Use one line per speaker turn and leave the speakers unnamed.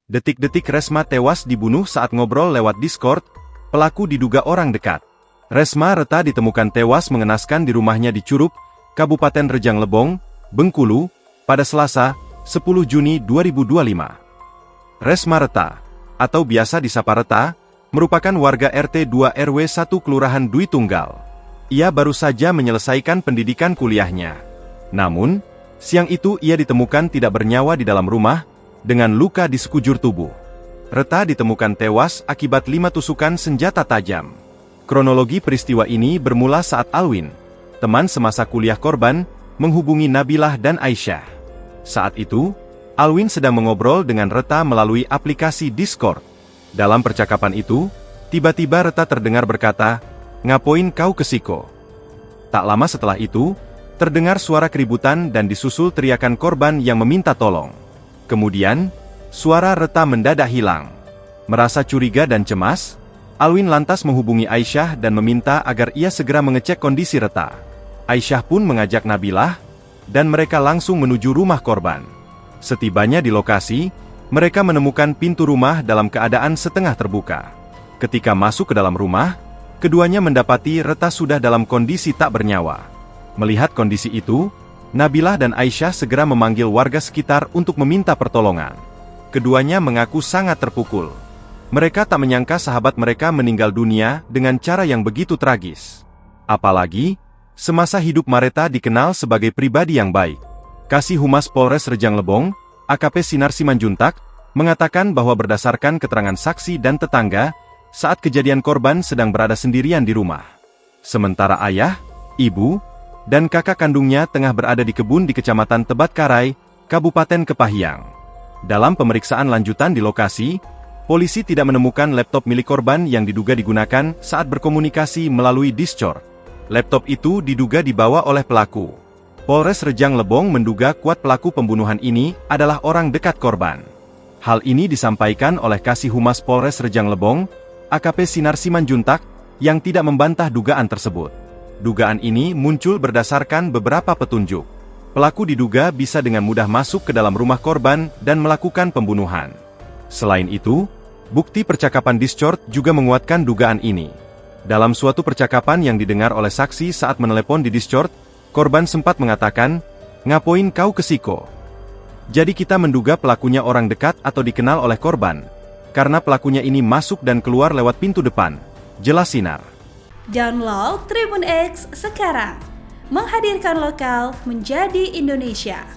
Detik-detik Resma tewas dibunuh saat ngobrol lewat Discord, pelaku diduga orang dekat. Resma Reta ditemukan tewas mengenaskan di rumahnya di Curup, Kabupaten Rejang Lebong, Bengkulu, pada Selasa, 10 Juni 2025. Resma Reta, atau biasa disapa Reta, merupakan warga RT 2 RW 1 Kelurahan Dwi Tunggal. Ia baru saja menyelesaikan pendidikan kuliahnya. Namun, siang itu ia ditemukan tidak bernyawa di dalam rumah, dengan luka di sekujur tubuh. Reta ditemukan tewas akibat 5 tusukan senjata tajam. Kronologi peristiwa ini bermula saat Alwin, teman semasa kuliah korban, menghubungi Nabilah dan Aisyah. Saat itu, Alwin sedang mengobrol dengan Reta melalui aplikasi Discord. Dalam percakapan itu, tiba-tiba Reta terdengar berkata, "Ngapoin kau ke Siko?" Tak lama setelah itu, terdengar suara keributan dan disusul teriakan korban yang meminta tolong. Kemudian, suara Reta mendadak hilang. Merasa curiga dan cemas, Alwin lantas menghubungi Aisyah dan meminta agar ia segera mengecek kondisi Reta. Aisyah pun mengajak Nabilah, dan mereka langsung menuju rumah korban. Setibanya di lokasi, mereka menemukan pintu rumah dalam keadaan setengah terbuka. Ketika masuk ke dalam rumah, keduanya mendapati Reta sudah dalam kondisi tak bernyawa. Melihat kondisi itu, Nabilah dan Aisyah segera memanggil warga sekitar untuk meminta pertolongan. Keduanya mengaku sangat terpukul. Mereka tak menyangka sahabat mereka meninggal dunia dengan cara yang begitu tragis. Apalagi, semasa hidup Mareta dikenal sebagai pribadi yang baik. Kasih Humas Polres Rejang Lebong, AKP Sinar Simanjuntak, mengatakan bahwa berdasarkan keterangan saksi dan tetangga, saat kejadian korban sedang berada sendirian di rumah. Sementara ayah, ibu, dan kakak kandungnya tengah berada di kebun di Kecamatan Tebat Karai, Kabupaten Kepahyang. Dalam pemeriksaan lanjutan di lokasi, polisi tidak menemukan laptop milik korban yang diduga digunakan saat berkomunikasi melalui Discord. Laptop itu diduga dibawa oleh pelaku. Polres Rejang Lebong menduga kuat pelaku pembunuhan ini adalah orang dekat korban. Hal ini disampaikan oleh Kasih Humas Polres Rejang Lebong, AKP Sinar Simanjuntak, yang tidak membantah dugaan tersebut. Dugaan ini muncul berdasarkan beberapa petunjuk. Pelaku diduga bisa dengan mudah masuk ke dalam rumah korban dan melakukan pembunuhan. Selain itu, bukti percakapan Discord juga menguatkan dugaan ini. Dalam suatu percakapan yang didengar oleh saksi saat menelepon di Discord, korban sempat mengatakan, "Ngapoin kau ke Siko?" Jadi kita menduga pelakunya orang dekat atau dikenal oleh korban, karena pelakunya ini masuk dan keluar lewat pintu depan, jelas Sinar.
Download Tribun X sekarang, menghadirkan lokal menjadi Indonesia.